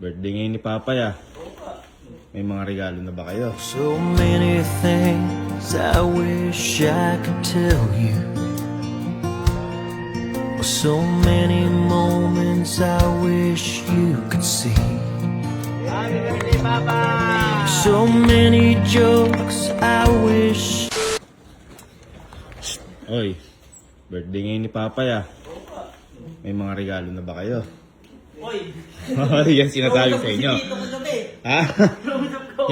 Birthday ngayon ni Papa ya. May mga regalo na ba kayo? So many things I wish I could tell you. So many moments I wish you could see. So many jokes I wish. Oy, birthday ngayon ni Papa ya. May mga regalo na ba kayo? Oy! Yan sinasabi sa inyo. Ha?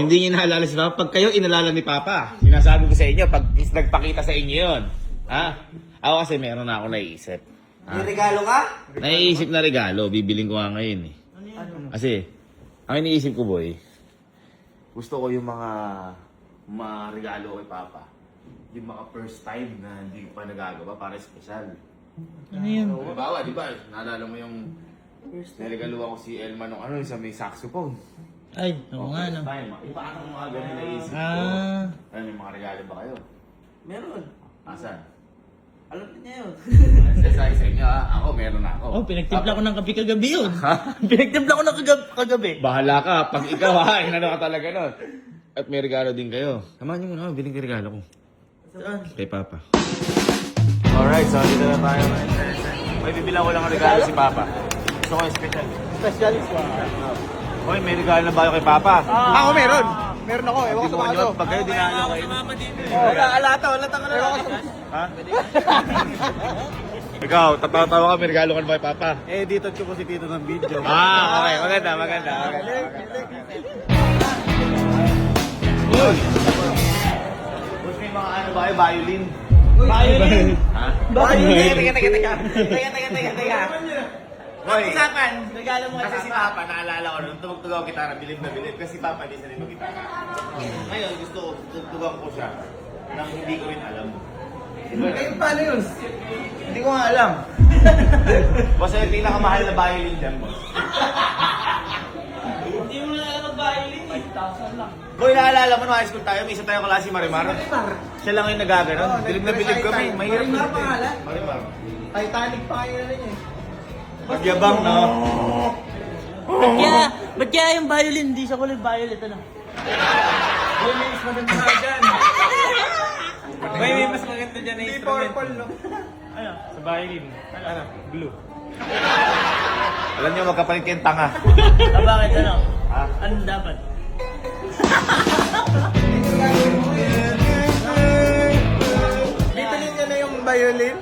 Hindi niyo inaalala si Papa. Pag kayo inalala ni Papa, sinasabi ko sa inyo, pag nagpakita sa inyo yun. Ha? Ako kasi meron na ako naisip. May regalo ka? Naiisip na regalo, bibiling ko nga ngayon eh. Kasi, ang iniisip ko boy, gusto ko yung mga regalo kay Papa. Yung mga first time na hindi ko pa nagagawa para special. Ano yun? Halimbawa, di ba? Naalala mo yung narigaluhan ko si Elma nung ano, sa may saxophone. Ay, oo nga no. First time, ipaano mga ganun naisip ko. Ano, may mga regalo ba kayo? Meron. Asan? Alam niya yun. Sasabi sa inyo ha, ako meron na ako. Oh, pinagtimpla ko ng kape kagabi yun. Pinagtimpla ko ng kagabi. Bahala ka, pag ikaw ha, inano ka talaga nun. At may regalo din kayo. Samahan niyo muna, biling ko regalo ko. Saan? Kay Papa. Alright, so dito na tayo. May bibilang ko lang ang regalo si Papa. Gusto ko yung special. Specialist ka. Hoy, may regalo na ba kayo kay Papa? Ako meron. Meron ako. Ewan ko sa mga to. Pag kayo dinalo kayo. Wala, alata ka na lang. Ha? Ikaw, tatawa ka, may regalo ka na ba kay Papa? Edited ko po si Tito ng video. Okay. Maganda. Uy! Boss, may mga ano ba kayo? Violin? Violin? Ha? Violin? Teka. Hoy! Usapan, regalo mo Kasi kasi si Papa, naalala ko nung tumugtog ako gitara, bilib na bilib. Kasi si Papa, hindi sanay mag-gitara. Ngayon, gusto ko, tugtugan ko siya nang hindi ko rin alam. Ngayon, paano yun? Hindi ko nga alam. Basta yung pinakamahal na violin dyan, boss. Hindi mo na alam mag-violin. 5,000 lang. Boy, naalala mo nung high school tayo, may isa tayong klase si Marimar. Siya lang yung nagaganon. Bilib na bilib kami. Mahirap Marimar na pangalan? Marimar. Titanic pa kayo na rin eh. Magyabang, no? Ba't kaya yung violin, hindi siya kulay violet, ano? Boy, may mas maganda ka dyan. Boy, may mas maganda dyan na instrument. Purple, no? Ano? Sa violin. Ano? Blue. Alam niyo, magkapalit kayong tanga. Bakit, ano? Ha? Ano dapat? Bibilin niya na yung violin.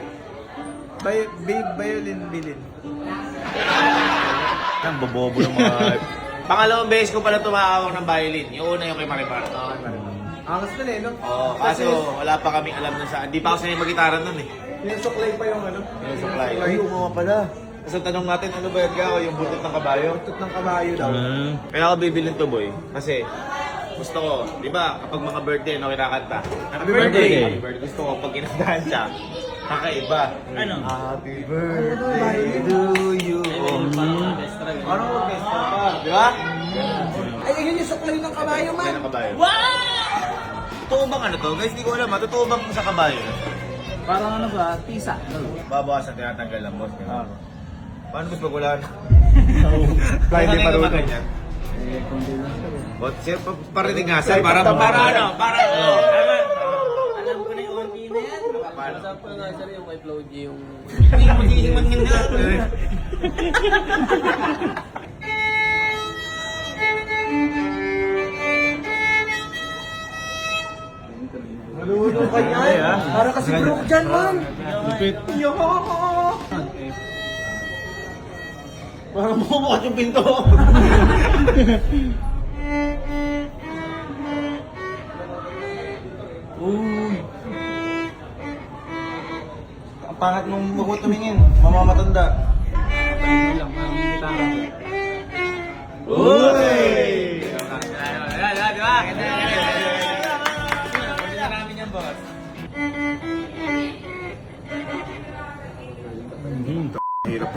Violin bilin. Ang bobobo ng mga... Pangalawang beses ko pala tumahawak ng violin. Yung una yung kay Marimar. Angas na eh, no? Oo, kaso wala pa kami alam na sa... Hindi pa ako sanay mag-gitara nun eh. Yung suklay pa yung ano? Yung supply. Ay, umama pala. Tapos tanong natin, ano ba yan ka? Yung butot ng kabayo? Tut ng kabayo daw. Kaya ako bibilin to, boy. Kasi gusto ko, di ba, kapag mga birthday, no, kinakanta. Happy birthday! Happy birthday. Gusto ko, pag kinantahan siya, kakaiba. Ano? Happy birthday to you. Ano orchestra pa? Di ba? Ay, yun yung suklay ng kabayo, man. Yan ang kabayo. Wow! Totoo bang ano to? Guys, di ko alam ha. Totoo bang sa kabayo? Parang ano ba? Pisa. Babawasan, tinatanggal lang, boss. Paano mas magulan? Kahit di marunong. ganyan. But siya, parinig nga sir, para ano? Para ano? Alam ko na yung onti na yan. Paano? Sample nga sir yung kay Flo G yung... Hindi mo magiging manghina. Marunong ka yan. Para kasi broke dyan, man. Lupit. Parang bumubukas yung pinto. Uy. Ang pangat nung huwag mo tumingin. Mamamatanda. Uy! Yan, di ba? Namin yan, boss. Hirap.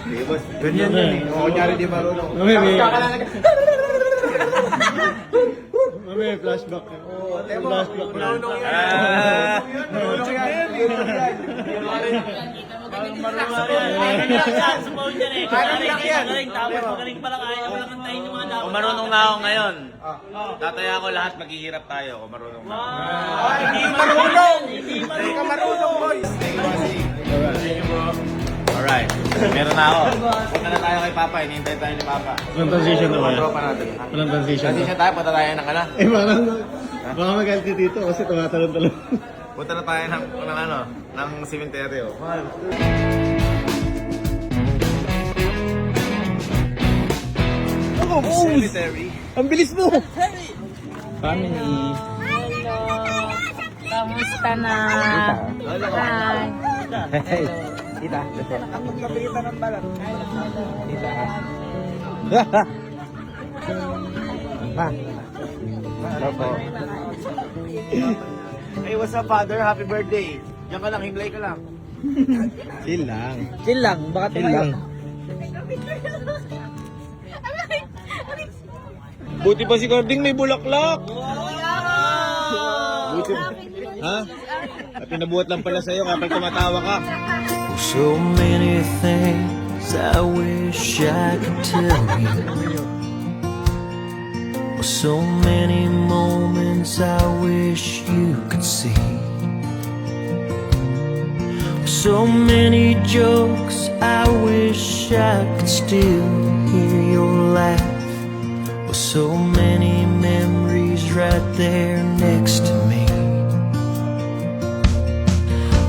Sige, boss. Ganyan yan eh. Kung kunyari di marunong. May flashback. Oo, temo. Marunong yan. Ah! Marunong yan. Kung marunong na ako ngayon, tataya ko lahat, maghihirap tayo. Kung marunong na ako. Hindi marunong! Hindi ka marunong, boys! Alright, meron na ako. Punta na tayo kay Papa, hinihintay tayo ni Papa. Walang transition naman. Tropa natin. Walang transition. Transition tayo, punta tayo ng ano. Parang, baka magalit dito kasi tumatalon-talon. Punta na tayo ng sementeryo. Cemetery. Ang bilis mo! Family. Kamusta na? Hi. Hey, tita. Magkapitan ng balat. Tita. Ma. Hello po. Hey, what's up, Father? Happy birthday. Diyan ka lang, himlay ka lang. Chill lang. Chill lang, baka Chill lang. Buti pa si Gording may bulaklak. Buti. Ha? At pinabuhat lang pala sa'yo kapag tumatawa ka. So many things I wish I could tell you. So many moments I wish you could see. So many jokes I wish I could still hear your laugh. So many memories right there next to me.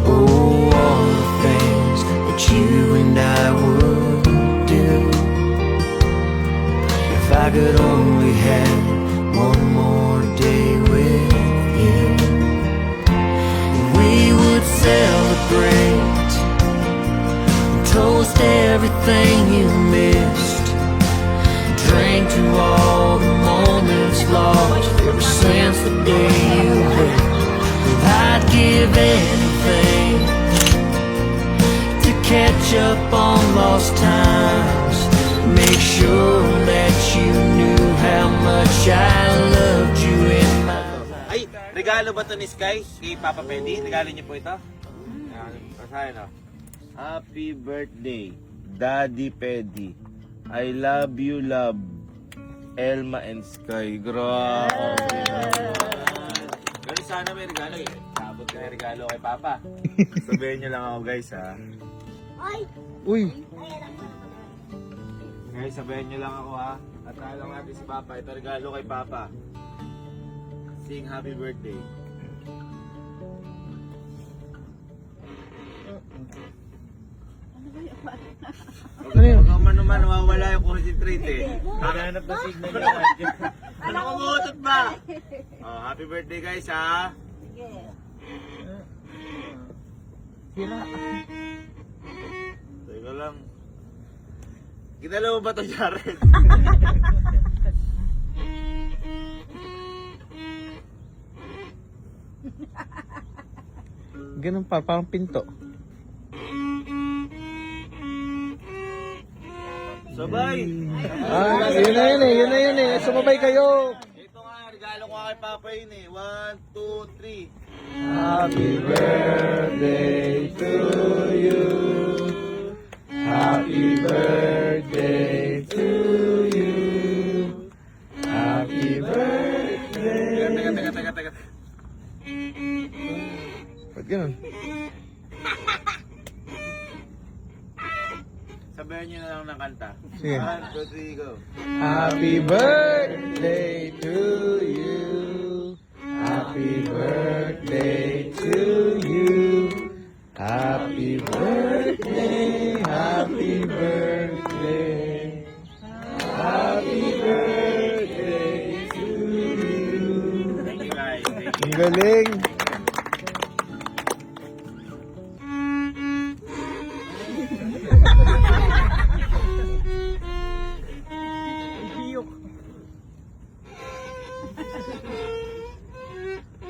Oh, all the things that you and I would do if I could only have one more day with you. We would celebrate, toast everything you missed, drink to all the moments lost ever since the day you left. I'd give anything to catch up on lost times, make sure that you knew how much I loved you in my life. Ay, regalo ba to ni Sky? Kay Papa Pedi? Regalo niyo po ito? Pasahin o. Happy birthday, Daddy Pedi. I love you, love. Elma and Sky. Grabe. Ganun sana may regalo eh. Sabot ka na regalo kay Papa. Sabihin niyo lang ako guys ha. Uy! Guys, sabihin niyo lang ako ha. At lang natin si Papa. Ito regalo kay Papa. Sing happy birthday. Huwag kang man nawawala yung concentrate eh. Nakahanap na signal niya. Ano kumutot ba? Oh, happy birthday guys ha. Teka lang. Ginala mo ba ito, Jared? Ganun pa, parang pinto. Sabay! Ah, yun na yun eh, yun na yun eh. Sumabay kayo. Ito nga, regalo ko kay Papa yun eh. 1, 2, 3. Happy birthday to you. Happy birthday to you. Happy birthday. Teka. Ba't ganun? Sabayan niyo na lang ng kanta. Sige. 1, 2, 3, go. Happy birthday to you. Happy birthday to you. Happy birthday. Happy birthday. Happy birthday to you. Thank you guys. Thank you. Ang galing.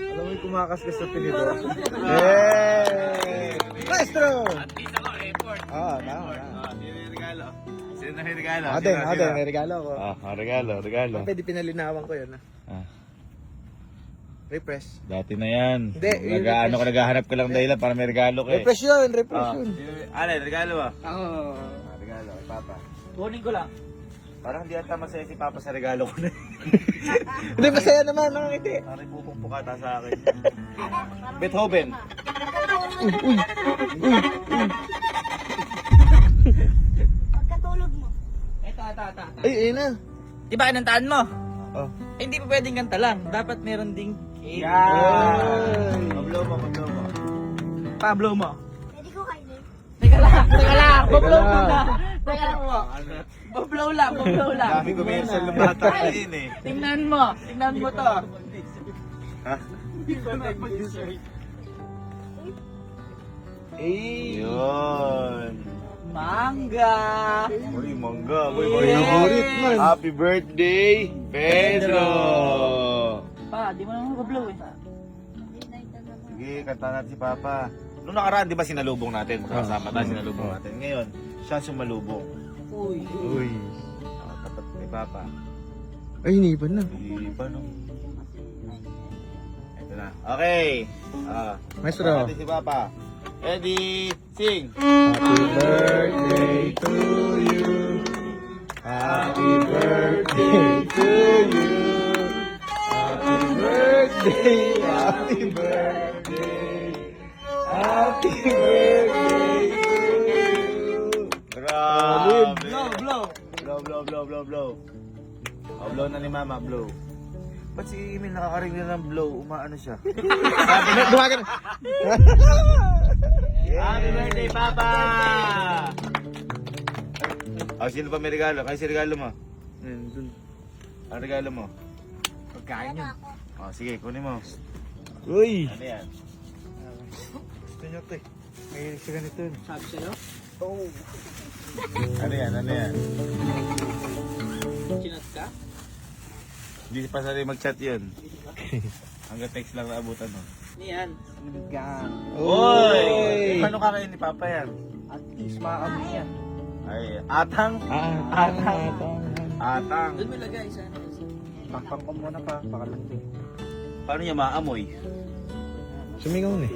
Alam mo yung kumakaskas sa pinito? Yay! Maestro! At least ako, effort. Oo, tama. Sino yung regalo? Sino yung regalo? Ate, may regalo ako. Regalo. Pwede pinalinawan ko yun. Ah. Refresh. Dati na yan. Hindi, Naghahanap ka lang dahilan para may regalo ka eh. Refresh yun, refresh yun. Ano, regalo mo? Ako. Regalo kay Papa. Kunin ko lang. Parang hindi ata masaya si Papa sa regalo ko na. Hindi, masaya naman, nakangiti. Parang pupukpukata sa akin. Beethoven. Pagkatulog mo. Ito. Ay, ayun na. Di ba kinantaan mo? Oh. Eh, hindi pa pwedeng kanta lang. Dapat meron ding cake. Mablow mo, mablow mo. Pablo mo. Pwede ko kainin. Teka lang. Bablow lang. muna. Teka lang mo. Bablow lang. Dami commercial ng bata ngayon eh. Tingnan mo to. Ha? Yun. Mangga. Uy, mangga. Uy, Favorite man. Happy birthday, Pedro! Pa, di mo naman bablow eh. Sige, kanta natin si Papa. Noong nakaraan, di ba sinalubong natin? Magkakasama tayo, sinalubong natin. Ngayon, siya ang sumalubong. Uy. Uy. Tapat kay Papa. Ay, hinipan na. Iba nung... Ito na. Okay. Maestro. kanta natin si Papa. Ready, sing! Happy birthday to you. Happy birthday to you. Happy birthday, happy birthday. Happy birthday to you. Grabe! Blow. Blow. Oh, blow na ni Mama, blow. Ba't si Emil nakakarinig na ng blow? Umaano siya? Dumagan. Happy birthday, Papa! Oh, sino pa may regalo? Kayo si regalo mo? Ang regalo mo? Pagkain yun. Oh, sige, kunin mo. Uy. Ano yan? Gusto nyo ito eh. May sa ganito yun. Sabi sa'yo? Ano yan? Chinat ka? Hindi pa sarili mag-chat yun. Hanggang text lang naabutan mo. Niyan. Sinigang. Oy! Paano kakain ni Papa yan? At least maaamoy yan. Ay, atang? Atang. Doon mo lagay sa ano. Pakpang ko muna pa. Pakalandi. Paano niya maamoy? Sumingaw na eh.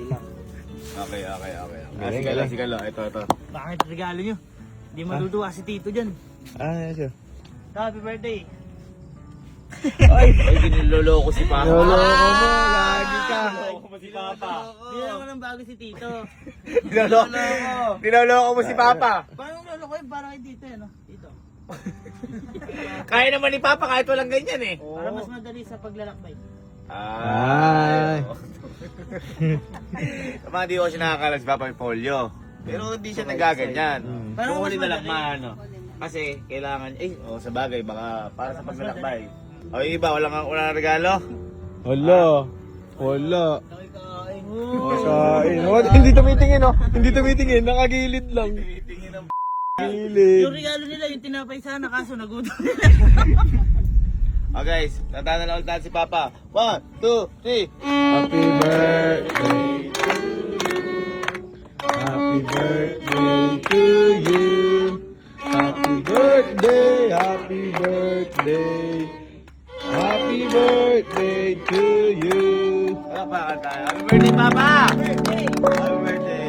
Okay. Galing, Sige galing. lang. Ito. Bakit regalo nyo? Hindi matutuwa si Tito dyan. Siya. Happy birthday. Ay, giniloloko si Papa. Lolo ko mo, lagi ka. Niloloko mo si Papa. Hindi naman ang bago si Tito. Niloloko mo si Papa. Parang lolo ko yun, parang kay Tito yan. Tito. Kaya naman ni Papa kahit walang ganyan eh. Para mas madali sa paglalakbay. Ay. Tama, di ko siya nakakala si Papa may polio. Pero hindi siya nagaganyan. Parang Kung mas huli na lang madali. maano. Kasi kailangan, sa bagay, baka para sa paglalakbay. O yung iba, walang regalo? Wala. Nakikain. Kain. Hindi tumitingin oh. Hindi tumitingin. Nakagilid lang. Titingin ng Gilid. Yung regalo nila, yung tinapay sana, kaso nagutom. Oh guys, tandaan na ulit natin si Papa. 1, 2, 3. Happy birthday. Happy birthday to you. Happy birthday. Happy birthday. Happy birthday to you. Palakpakan tayo. Happy birthday, Papa! Happy birthday.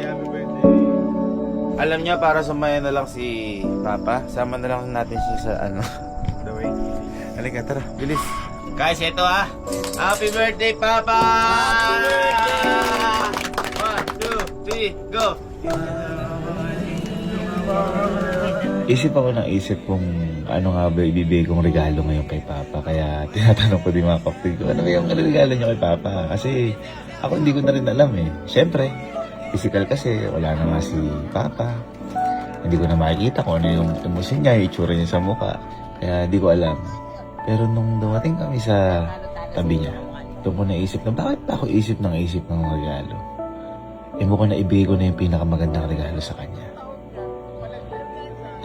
Alam niyo, para sumayan na lang si Papa, sama na lang natin siya sa the way. Halika, tara, bilis. Guys, ito Happy birthday, Papa! Happy birthday! 1, 2, 3, go! Isip ako ng isip kung ano nga ba ibibigay kong regalo ngayon kay Papa. Kaya tinatanong ko din mga kapatid ko, ano yung regalo niyo kay Papa? Kasi ako hindi ko na rin alam eh. Siyempre, physical kasi, wala na nga si Papa. Hindi ko na makikita kung ano yung emosyon niya, yung itsura niya sa mukha. Kaya hindi ko alam. Pero nung dumating kami sa tabi niya, doon ko naisip na bakit pa ako isip ng regalo? Eh mukhang naibigay ko na yung pinakamagandang regalo sa kanya.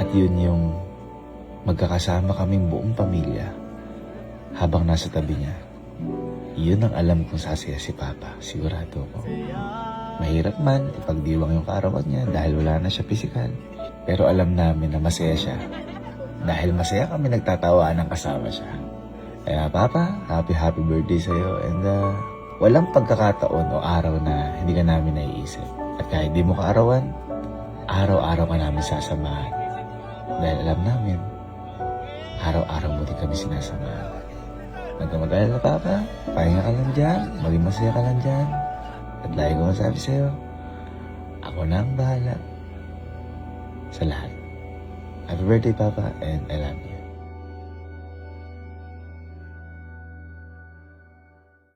At yun yung magkakasama kaming buong pamilya habang nasa tabi niya. Yun ang alam kong sasaya si Papa, sigurado ko. Mahirap man ipagdiwang yung kaarawan niya dahil wala na siya pisikal. Pero alam namin na masaya siya. Dahil masaya kami nagtatawa ng kasama siya. Kaya Papa, happy birthday sa'yo and walang pagkakataon o araw na hindi ka namin naiisip. At kahit di mo kaarawan, araw-araw ka namin sasamahan. Dahil alam namin, araw-araw mo din kami sinasamahan. Huwag ka mag-alala, Papa. Pahinga ka lang dyan. Maging masaya ka lang dyan. At lagi ko masabi sa'yo, ako na ang bahala sa lahat. Happy birthday, Papa, and I love you.